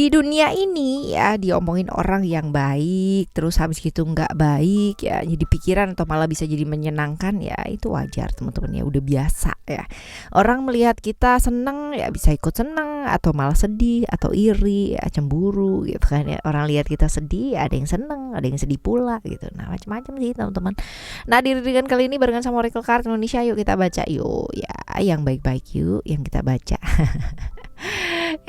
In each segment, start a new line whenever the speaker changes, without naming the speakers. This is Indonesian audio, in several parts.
di dunia ini ya diomongin orang yang baik terus habis gitu nggak baik ya, jadi pikiran atau malah bisa jadi menyenangkan ya, itu wajar teman-teman ya, udah biasa ya. Orang melihat kita seneng ya bisa ikut seneng atau malah sedih atau iri ya, cemburu gitu kan ya. Orang lihat kita sedih ada yang seneng ada yang sedih pula gitu, nah macam-macam sih teman-teman. Nah di readingan kali ini barengan sama Oracle Card Indonesia, yuk kita baca yuk ya yang baik-baik, yuk yang kita baca.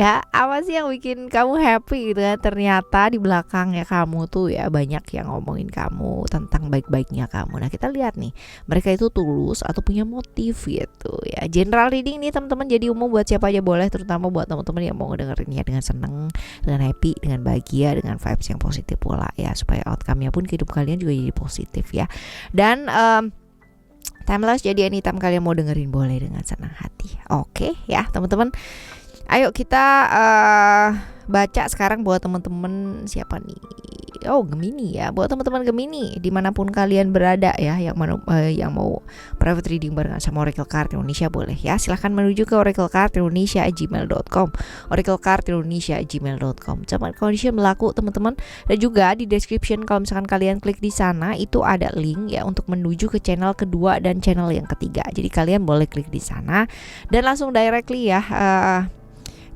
Ya apa sih yang bikin kamu happy gitu kan, ternyata di belakang ya kamu tuh ya banyak yang ngomongin kamu tentang baik-baiknya kamu. Nah kita lihat nih, mereka itu tulus atau punya motif gitu ya. General reading nih teman-teman, jadi umum buat siapa aja boleh, terutama buat teman-teman yang mau ngedengerinnya dengan seneng, dengan happy, dengan bahagia, dengan vibes yang positif pula ya, supaya outcome-nya pun kehidupan kalian juga jadi positif ya. Dan timeless, jadi anytime kalian mau dengerin boleh dengan senang hati. Oke ya teman-teman. Ayo kita baca sekarang buat teman-teman siapa nih? Oh Gemini ya, buat teman-teman Gemini dimanapun kalian berada ya, yang mau private reading barengan sama Oracle Card Indonesia boleh ya, silahkan menuju ke oraclecardindonesia@gmail.com, oraclecardindonesia@gmail.com. Sama condition berlaku teman-teman. Dan juga di description kalau misalkan kalian klik di sana itu ada link ya untuk menuju ke channel kedua dan channel yang ketiga. Jadi kalian boleh klik di sana dan langsung directly ya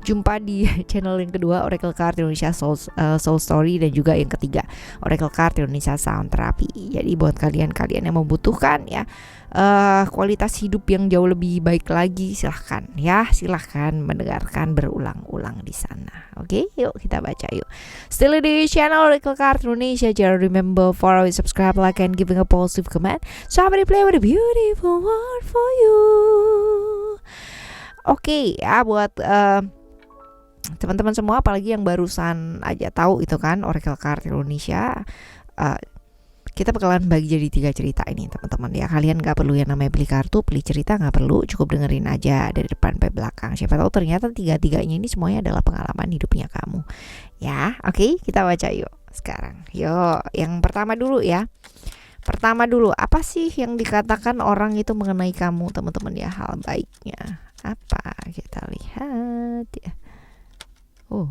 jumpa di channel yang kedua Oracle Card Indonesia Soul Story, dan juga yang ketiga Oracle Card Indonesia Sound Therapy. Jadi buat kalian yang membutuhkan ya kualitas hidup yang jauh lebih baik lagi, silahkan mendengarkan berulang-ulang di sana. Oke, yuk kita baca yuk. Still di channel Oracle Card Indonesia. Jangan remember follow, subscribe, like, and giving a positive comment. Somebody play with a beautiful word for you. Oke ya, buat teman-teman semua, apalagi yang barusan aja tahu itu kan Oracle Card Indonesia, kita bakalan bagi jadi 3 cerita ini teman-teman ya. Kalian gak perlu yang namanya beli kartu, beli cerita gak perlu, cukup dengerin aja dari depan sampai belakang. Siapa tahu ternyata 3-3-nya ini semuanya adalah pengalaman hidupnya kamu ya. Oke, kita baca yuk sekarang. Yuk, yang pertama dulu ya. Pertama dulu, apa sih yang dikatakan orang itu mengenai kamu teman-teman ya, hal baiknya apa, kita lihat ya. Oh,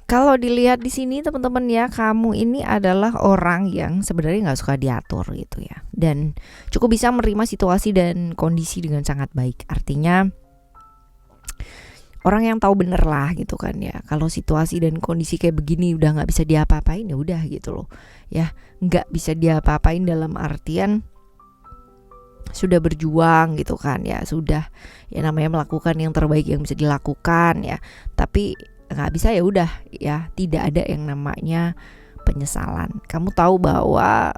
kalau dilihat di sini teman-teman ya, kamu ini adalah orang yang sebenarnya nggak suka diatur gitu ya, dan cukup bisa menerima situasi dan kondisi dengan sangat baik. Artinya orang yang tahu bener lah gitu kan ya, kalau situasi dan kondisi kayak begini udah nggak bisa diapa-apain ya udah gitu loh ya. Nggak bisa diapa-apain dalam artian sudah berjuang gitu kan ya, sudah ya namanya melakukan yang terbaik yang bisa dilakukan ya, tapi nggak bisa ya udah ya, tidak ada yang namanya penyesalan. Kamu tahu bahwa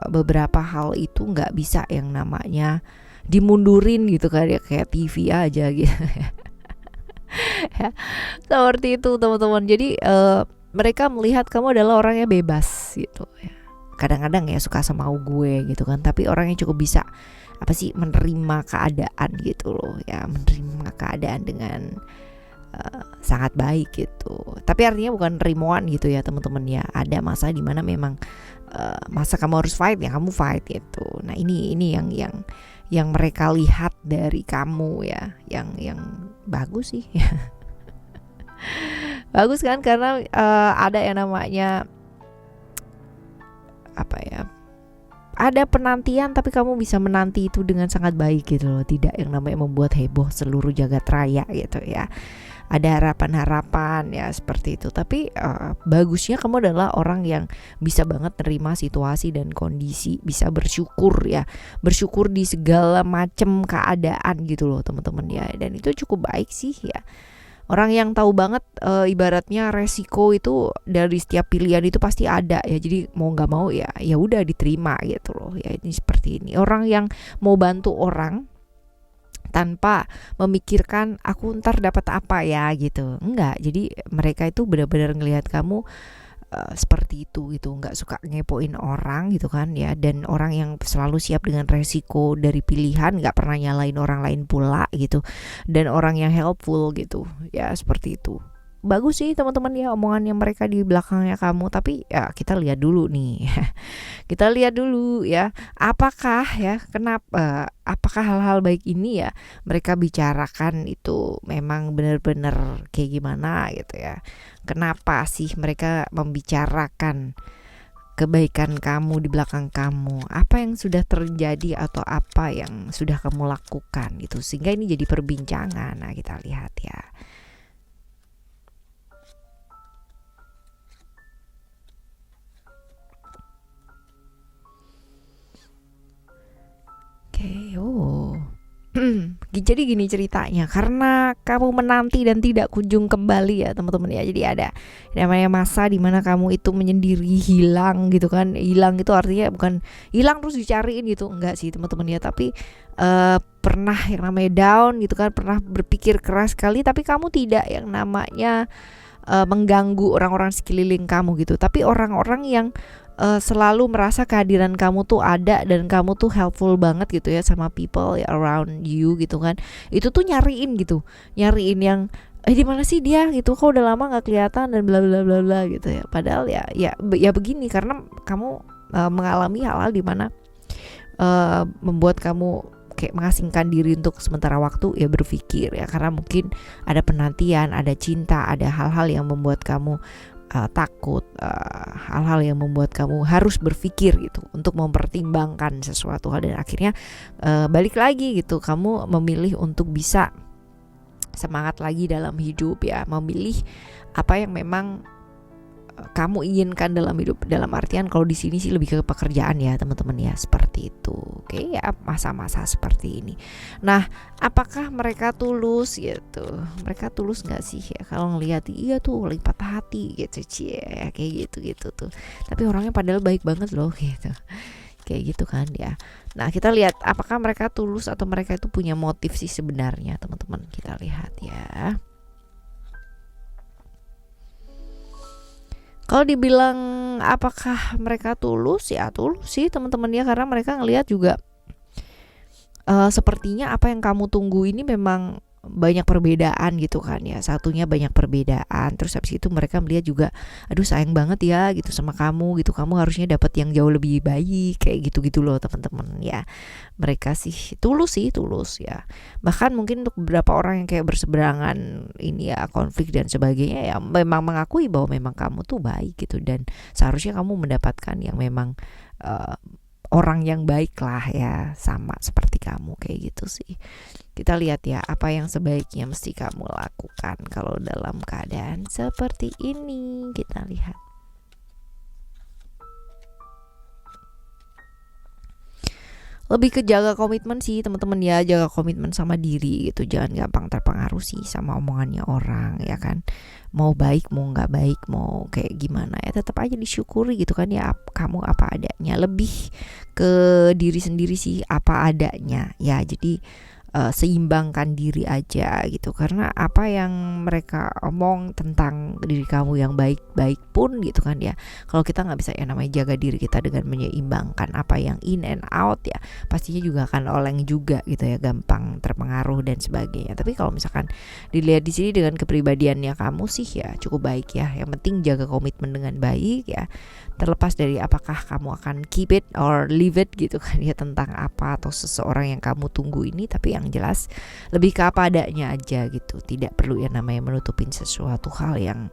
beberapa hal itu nggak bisa yang namanya dimundurin gitu kan ya, kayak TV aja gitu ya, seperti itu teman-teman. Jadi mereka melihat kamu adalah orang yang bebas gitu ya. Kadang-kadang ya suka sama gue gitu kan, tapi orang yang cukup bisa menerima keadaan gitu loh ya, menerima keadaan dengan sangat baik gitu. Tapi artinya bukan rimuan gitu ya teman-teman ya. Ada masa dimana memang masa kamu harus fight ya, kamu fight gitu. Nah ini yang mereka lihat dari kamu ya, yang bagus sih bagus kan, karena ada yang namanya ada penantian, tapi kamu bisa menanti itu dengan sangat baik gitu loh, tidak yang namanya membuat heboh seluruh jagat raya gitu ya. Ada harapan-harapan ya seperti itu. Tapi bagusnya kamu adalah orang yang bisa banget nerima situasi dan kondisi, bisa bersyukur ya, bersyukur di segala macam keadaan gitu loh teman-teman ya. Dan itu cukup baik sih ya. Orang yang tahu banget ibaratnya resiko itu dari setiap pilihan itu pasti ada ya. Jadi mau nggak mau ya udah diterima gitu loh ya. Ini seperti ini. Orang yang mau bantu orang tanpa memikirkan aku ntar dapat apa ya gitu, enggak. Jadi mereka itu benar-benar ngelihat kamu seperti itu gitu, nggak suka ngepoin orang gitu kan ya, dan orang yang selalu siap dengan resiko dari pilihan, nggak pernah nyalain orang lain pula gitu, dan orang yang helpful gitu ya, seperti itu. Bagus sih teman-teman ya omongannya mereka di belakangnya kamu, tapi ya kita lihat dulu nih. Kita lihat dulu ya, apakah ya kenapa apakah hal-hal baik ini ya mereka bicarakan itu memang benar-benar kayak gimana gitu ya. Kenapa sih mereka membicarakan kebaikan kamu di belakang kamu? Apa yang sudah terjadi atau apa yang sudah kamu lakukan gitu sehingga ini jadi perbincangan. Nah, kita lihat ya. Oke, oh. Jadi gini ceritanya, karena kamu menanti dan tidak kunjung kembali ya teman-teman ya. Jadi ada namanya masa dimana kamu itu menyendiri, hilang gitu kan. Hilang itu artinya bukan hilang terus dicariin gitu, enggak sih teman-teman ya. Tapi pernah yang namanya down gitu kan, pernah berpikir keras sekali, tapi kamu tidak yang namanya mengganggu orang-orang sekeliling kamu gitu. Tapi orang-orang yang selalu merasa kehadiran kamu tuh ada dan kamu tuh helpful banget gitu ya sama people around you gitu kan, itu tuh nyariin gitu, nyariin yang di mana sih dia gitu, kok udah lama nggak kelihatan dan bla bla bla bla gitu ya. Padahal ya begini, karena kamu mengalami hal-hal di mana membuat kamu kayak mengasingkan diri untuk sementara waktu ya, berpikir ya, karena mungkin ada penantian, ada cinta, ada hal-hal yang membuat kamu takut, hal-hal yang membuat kamu harus berpikir gitu untuk mempertimbangkan sesuatu hal, dan akhirnya balik lagi gitu, kamu memilih untuk bisa semangat lagi dalam hidup ya, memilih apa yang memang kamu inginkan dalam hidup, dalam artian kalau di sini sih lebih ke pekerjaan ya teman-teman ya, seperti itu. Oke ya, masa-masa seperti ini. Nah, apakah mereka tulus gitu? Mereka tulus nggak sih ya kalau ngelihat iya tuh lagi patah hati gitu, cie ya, kayak gitu tuh. Tapi orangnya padahal baik banget loh gitu. Kayak gitu kan ya. Nah, kita lihat apakah mereka tulus atau mereka itu punya motif sih sebenarnya teman-teman. Kita lihat ya. Kalau dibilang apakah mereka tulus, ya tulus sih teman-teman ya, karena mereka ngelihat juga sepertinya apa yang kamu tunggu ini memang banyak perbedaan gitu kan ya, satunya banyak perbedaan, terus habis itu mereka melihat juga aduh sayang banget ya gitu sama kamu gitu, kamu harusnya dapat yang jauh lebih baik, kayak gitu loh teman-teman ya. Mereka sih tulus ya, bahkan mungkin untuk beberapa orang yang kayak berseberangan ini ya, konflik dan sebagainya ya, memang mengakui bahwa memang kamu tuh baik gitu, dan seharusnya kamu mendapatkan yang memang orang yang baik lah ya, sama seperti kamu, kayak gitu sih. Kita lihat ya apa yang sebaiknya mesti kamu lakukan kalau dalam keadaan seperti ini. Kita lihat. Lebih ke jaga komitmen sih teman-teman ya, jaga komitmen sama diri gitu, jangan gampang terpengaruh sih sama omongannya orang ya kan. Mau baik mau nggak baik, mau kayak gimana ya, tetap aja disyukuri gitu kan ya, kamu apa adanya, lebih ke diri sendiri sih apa adanya ya. Jadi seimbangkan diri aja gitu, karena apa yang mereka omong tentang diri kamu yang baik-baik pun gitu kan ya, kalau kita nggak bisa ya namanya jaga diri kita dengan menyeimbangkan apa yang in and out ya, pastinya juga akan oleng juga gitu ya, gampang terpengaruh dan sebagainya. Tapi kalau misalkan dilihat di sini dengan kepribadiannya kamu sih ya cukup baik ya, yang penting jaga komitmen dengan baik ya, terlepas dari apakah kamu akan keep it or leave it gitu kan ya, tentang apa atau seseorang yang kamu tunggu ini. Tapi yang jelas lebih ke apa adanya aja gitu, tidak perlu yang namanya menutupin sesuatu hal yang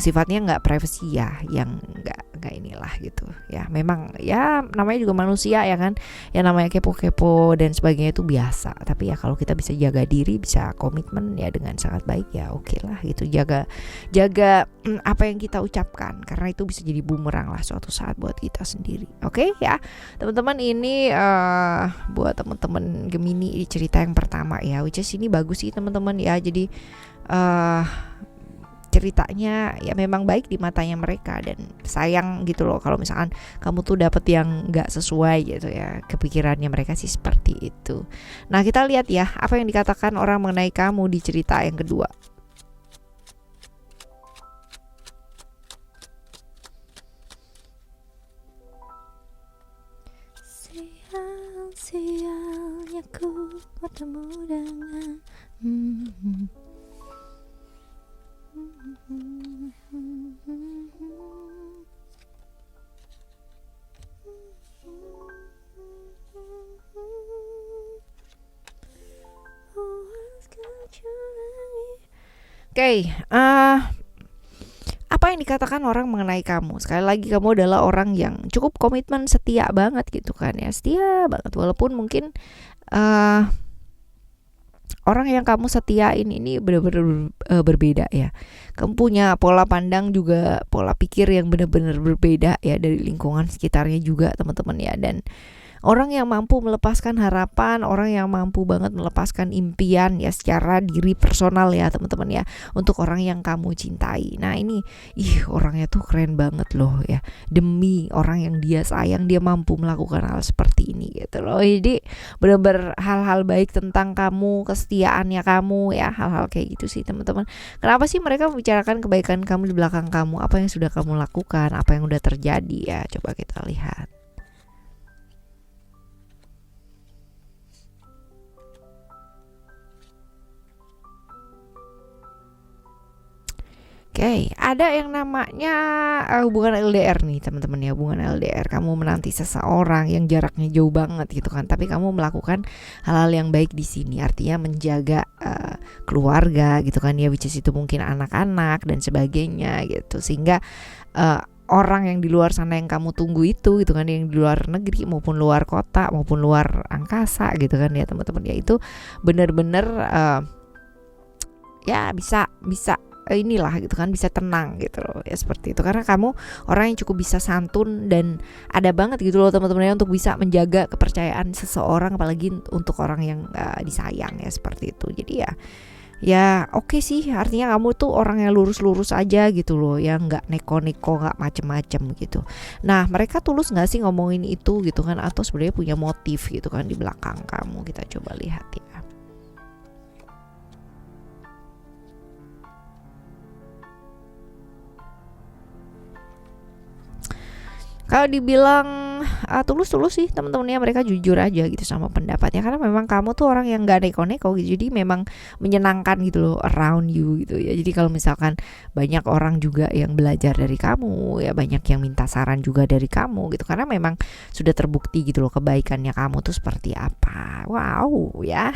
sifatnya nggak privacy ya, yang nggak inilah gitu ya. Memang ya namanya juga manusia ya kan, yang namanya kepo-kepo dan sebagainya itu biasa. Tapi ya kalau kita bisa jaga diri, bisa komitmen ya dengan sangat baik ya oke lah gitu, jaga apa yang kita ucapkan, karena itu bisa jadi bumerang lah suatu saat buat kita sendiri. Oke ya teman-teman, ini buat teman-teman Gemini di cerita yang pertama ya, which is ini bagus sih teman-teman ya. Jadi ceritanya ya memang baik di matanya mereka, dan sayang gitu loh kalau misalkan kamu tuh dapet yang nggak sesuai gitu ya, kepikirannya mereka sih seperti itu. Nah, kita lihat ya apa yang dikatakan orang mengenai kamu di cerita yang kedua. bertemu dengan Oke, apa yang dikatakan orang mengenai kamu? Sekali lagi kamu adalah orang yang cukup komitmen, setia banget gitu kan ya, setia banget walaupun mungkin orang yang kamu setiain ini benar-benar berbeda ya. Kamu punya pola pandang juga, pola pikir yang benar-benar berbeda ya dari lingkungan sekitarnya juga teman-teman ya. Dan orang yang mampu melepaskan harapan, orang yang mampu banget melepaskan impian ya secara diri personal ya teman-teman ya, untuk orang yang kamu cintai. Nah ini, orangnya tuh keren banget loh ya. Demi orang yang dia sayang, dia mampu melakukan hal seperti ini gitu loh. Jadi benar-benar hal-hal baik tentang kamu, kesetiaannya kamu ya, hal-hal kayak gitu sih teman-teman. Kenapa sih mereka membicarakan kebaikan kamu di belakang kamu? Apa yang sudah kamu lakukan? Apa yang udah terjadi ya? Coba kita lihat. Oke, ada yang namanya hubungan LDR nih teman-teman ya, hubungan LDR. Kamu menanti seseorang yang jaraknya jauh banget gitu kan, tapi kamu melakukan hal-hal yang baik di sini. Artinya menjaga keluarga gitu kan ya, which is itu mungkin anak-anak dan sebagainya gitu. Sehingga orang yang di luar sana yang kamu tunggu itu gitu kan, yang di luar negeri maupun luar kota maupun luar angkasa gitu kan ya teman-teman ya, itu benar-benar ya bisa inilah gitu kan, bisa tenang gitu loh ya, seperti itu. Karena kamu orang yang cukup bisa santun dan ada banget gitu loh teman-teman ya, untuk bisa menjaga kepercayaan seseorang, apalagi untuk orang yang disayang ya, seperti itu. Jadi ya oke sih, artinya kamu tuh orang yang lurus-lurus aja gitu loh ya, nggak neko-neko, nggak macem-macem gitu. Nah mereka tulus nggak sih ngomongin itu gitu kan, atau sebenarnya punya motif gitu kan di belakang kamu? Kita coba lihat ya. Kalau dibilang tulus sih teman-temannya, mereka jujur aja gitu sama pendapatnya, karena memang kamu tuh orang yang gak neko-neko gitu, jadi memang menyenangkan gitu loh around you gitu ya. Jadi kalau misalkan banyak orang juga yang belajar dari kamu ya, banyak yang minta saran juga dari kamu gitu, karena memang sudah terbukti gitu loh kebaikannya kamu tuh seperti apa. Wow ya.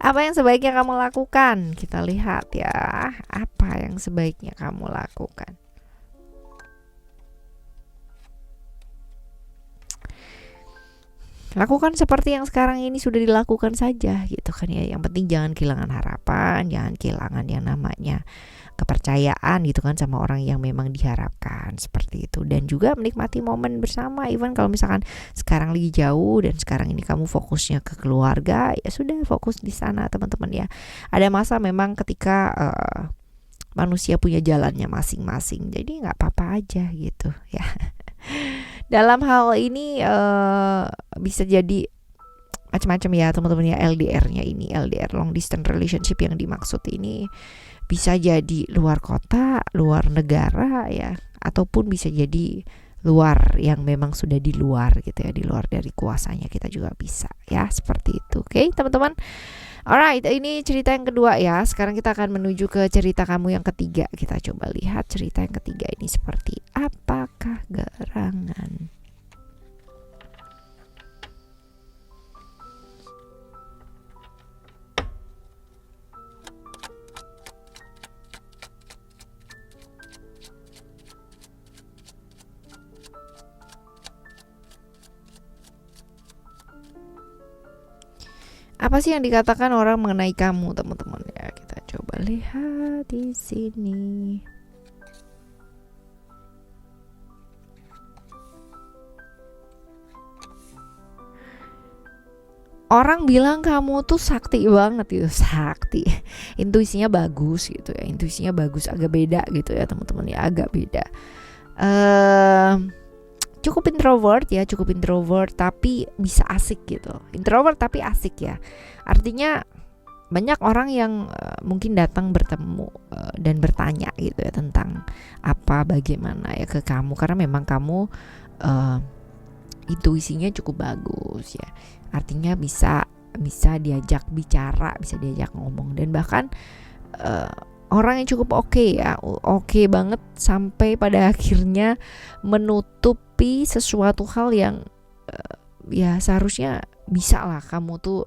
Apa yang sebaiknya kamu lakukan? Kita lihat ya, apa yang sebaiknya kamu lakukan. Lakukan seperti yang sekarang ini sudah dilakukan saja gitu kan ya. Yang penting jangan kehilangan harapan, jangan kehilangan yang namanya kepercayaan gitu kan sama orang yang memang diharapkan, seperti itu. Dan juga menikmati momen bersama, even kalau misalkan sekarang lagi jauh dan sekarang ini kamu fokusnya ke keluarga, ya sudah fokus di sana teman-teman ya. Ada masa memang ketika manusia punya jalannya masing-masing, jadi nggak apa-apa aja gitu ya. Dalam hal ini bisa jadi macam-macam ya teman-teman ya. LDR-nya ini, LDR long distance relationship yang dimaksud ini bisa jadi luar kota, luar negara ya, ataupun bisa jadi luar yang memang sudah di luar gitu ya, di luar dari kuasanya kita juga bisa ya, seperti itu. Oke teman-teman. Alright, ini cerita yang kedua ya. Sekarang kita akan menuju ke cerita kamu yang ketiga. Kita coba lihat cerita yang ketiga ini seperti apakah gerangan. Apa sih yang dikatakan orang mengenai kamu, teman-teman ya? Kita coba lihat di sini. Orang bilang kamu tuh sakti banget gitu, sakti. Intuisinya bagus gitu ya, intuisinya bagus, agak beda gitu ya teman-teman ya, agak beda. Cukup introvert tapi bisa asik gitu. Introvert tapi asik ya. Artinya banyak orang yang mungkin datang bertemu dan bertanya gitu ya tentang apa bagaimana ya ke kamu, karena memang kamu intuisinya cukup bagus ya. Artinya bisa bisa diajak bicara, bisa diajak ngomong. Dan bahkan orang yang cukup oke banget sampai pada akhirnya menutupi sesuatu hal yang ya seharusnya bisa lah kamu tuh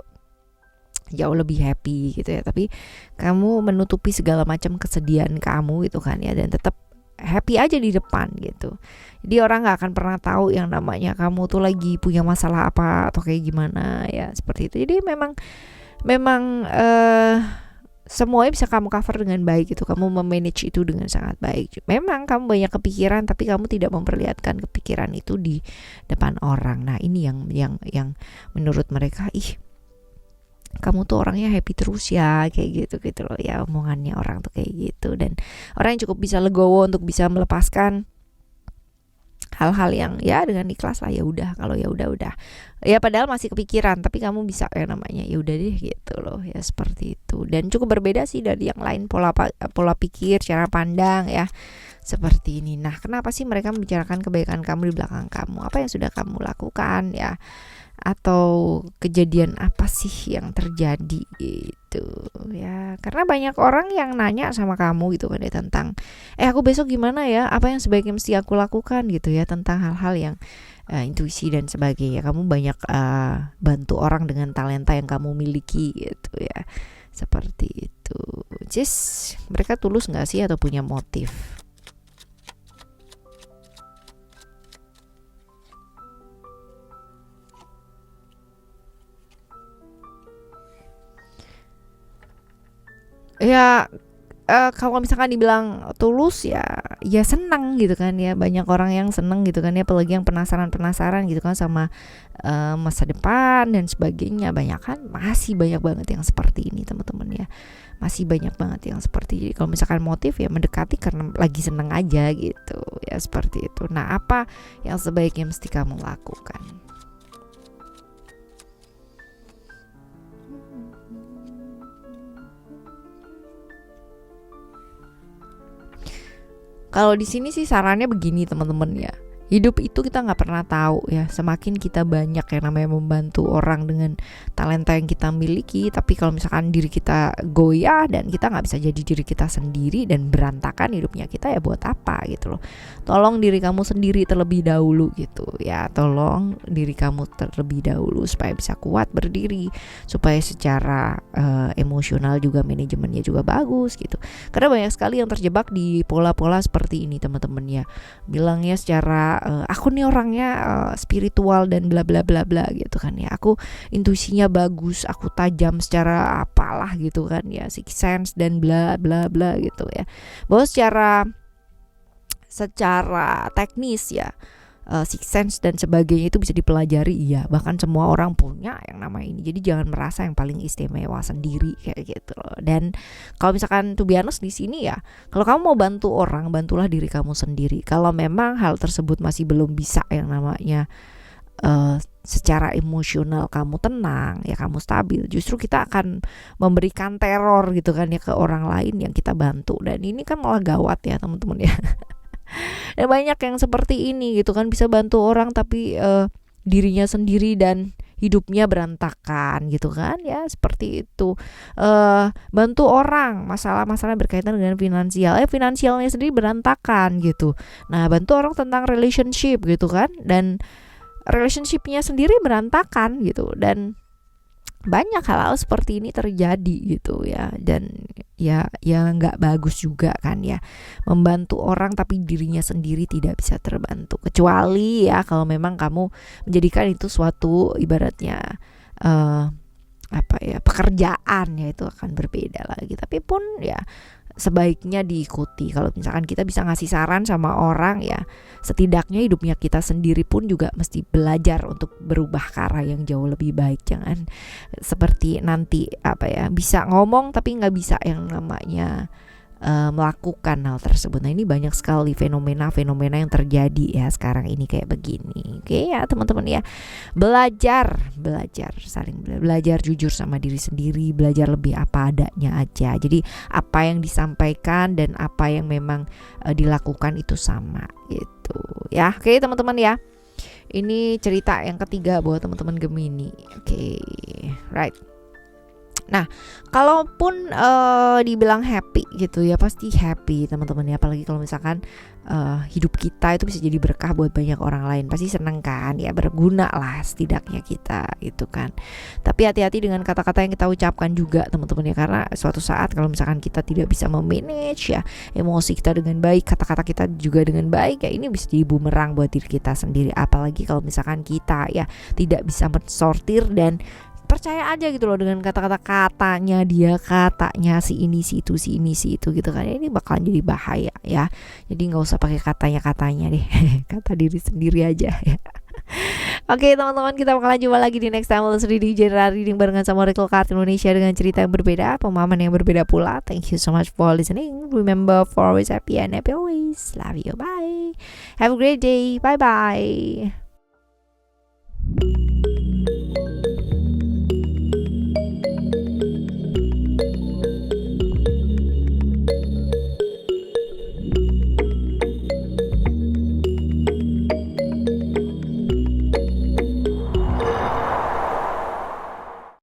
jauh lebih happy gitu ya, tapi kamu menutupi segala macam kesedihan kamu gitu kan ya, dan tetap happy aja di depan gitu. Jadi orang nggak akan pernah tahu yang namanya kamu tuh lagi punya masalah apa atau kayak gimana ya, seperti itu. Jadi memang semuanya bisa kamu cover dengan baik gitu. Kamu memanage itu dengan sangat baik. Memang kamu banyak kepikiran, tapi kamu tidak memperlihatkan kepikiran itu di depan orang. Nah, ini yang menurut mereka, kamu tuh orangnya happy terus ya, kayak gitu loh ya, omongannya orang tuh kayak gitu. Dan orang yang cukup bisa legowo untuk bisa melepaskan hal-hal yang ya dengan ikhlas lah, ya udah, kalau ya udah ya, padahal masih kepikiran tapi kamu bisa ya namanya ya udah deh gitu loh ya, seperti itu. Dan cukup berbeda sih dari yang lain, pola pikir, cara pandang ya, seperti ini. Nah, kenapa sih mereka membicarakan kebaikan kamu di belakang kamu? Apa yang sudah kamu lakukan ya, atau kejadian apa sih yang terjadi gitu ya. Karena banyak orang yang nanya sama kamu gitu kan ya, tentang aku besok gimana ya, apa yang sebaiknya mesti aku lakukan gitu ya, tentang hal-hal yang intuisi dan sebagainya. Kamu banyak bantu orang dengan talenta yang kamu miliki gitu ya, seperti itu. Just mereka tulus gak sih atau punya motif? Ya kalau misalkan dibilang tulus ya senang gitu kan ya. Banyak orang yang senang gitu kan ya, apalagi yang penasaran gitu kan sama masa depan dan sebagainya. Masih banyak banget yang seperti ini teman-teman ya, masih banyak banget yang seperti. Jadi kalau misalkan motif ya mendekati karena lagi senang aja gitu ya, seperti itu. Nah, apa yang sebaiknya mesti kamu lakukan? Kalau di sini sih sarannya begini teman-teman ya. Hidup itu kita nggak pernah tahu ya. Semakin kita banyak yang namanya membantu orang dengan talenta yang kita miliki, tapi kalau misalkan diri kita goyah dan kita nggak bisa jadi diri kita sendiri dan berantakan hidupnya kita, ya buat apa gitu loh. Tolong diri kamu sendiri terlebih dahulu gitu ya. Tolong diri kamu terlebih dahulu supaya bisa kuat berdiri, supaya secara emosional juga manajemennya juga bagus gitu. Karena banyak sekali yang terjebak di pola-pola seperti ini teman-teman ya. Bilangnya secara aku nih orangnya spiritual dan bla bla bla bla gitu kan ya. Aku intuisinya bagus, aku tajam secara apalah gitu kan ya, sixth sense dan bla bla bla gitu ya. Bahwa secara teknis ya, sixth sense dan sebagainya itu bisa dipelajari, iya, bahkan semua orang punya yang nama ini. Jadi jangan merasa yang paling istimewa sendiri kayak gitu loh. Dan kalau misalkan to be honest di sini ya, kalau kamu mau bantu orang, bantulah diri kamu sendiri. Kalau memang hal tersebut masih belum bisa yang namanya secara emosional kamu tenang ya, kamu stabil, justru kita akan memberikan teror gitu kan ya ke orang lain yang kita bantu. Dan ini kan malah gawat ya teman-teman ya. Dan banyak yang seperti ini gitu kan, bisa bantu orang tapi dirinya sendiri dan hidupnya berantakan gitu kan ya, seperti itu. Bantu orang masalah-masalah berkaitan dengan finansial, finansialnya sendiri berantakan gitu. Nah, bantu orang tentang relationship gitu kan, dan relationshipnya sendiri berantakan gitu. Dan banyak hal-hal seperti ini terjadi gitu ya. Dan ya nggak bagus juga kan ya, membantu orang tapi dirinya sendiri tidak bisa terbantu. Kecuali ya kalau memang kamu menjadikan itu suatu ibaratnya pekerjaan, ya itu akan berbeda lagi. Tapi pun ya sebaiknya diikuti. Kalau misalkan kita bisa ngasih saran sama orang ya, setidaknya hidupnya kita sendiri pun juga mesti belajar untuk berubah ke arah yang jauh lebih baik. Jangan seperti nanti bisa ngomong tapi nggak bisa yang namanya melakukan hal tersebut. Nah, ini banyak sekali fenomena yang terjadi ya sekarang ini kayak begini. Oke ya teman-teman ya, belajar saling belajar jujur sama diri sendiri, belajar lebih apa adanya aja. Jadi apa yang disampaikan dan apa yang memang dilakukan itu sama gitu ya. Oke teman-teman ya, Ini cerita yang ketiga buat teman-teman Gemini. Oke, right. Nah, kalaupun dibilang happy gitu ya, pasti happy teman-teman ya. Apalagi kalau misalkan hidup kita itu bisa jadi berkah buat banyak orang lain, pasti seneng kan ya, berguna lah setidaknya kita gitu kan. Tapi hati-hati dengan kata-kata yang kita ucapkan juga teman-teman ya, karena suatu saat kalau misalkan kita tidak bisa memanage ya emosi kita dengan baik, kata-kata kita juga dengan baik ya, ini bisa jadi bumerang buat diri kita sendiri. Apalagi kalau misalkan kita ya tidak bisa mensortir dan percaya aja gitu loh dengan kata-kata katanya dia, katanya si ini si itu, si ini si itu gitu kan. Ini bakalan jadi bahaya ya. Jadi nggak usah pakai katanya deh. Kata diri sendiri aja ya. Oke teman-teman, kita bakalan jumpa lagi di next time reading general reading barengan sama Oracle Card Indonesia dengan cerita yang berbeda, pemahaman yang berbeda pula. Thank you so much for listening. Remember for always happy and happy always. Love you. Bye. Have a great day. Bye bye.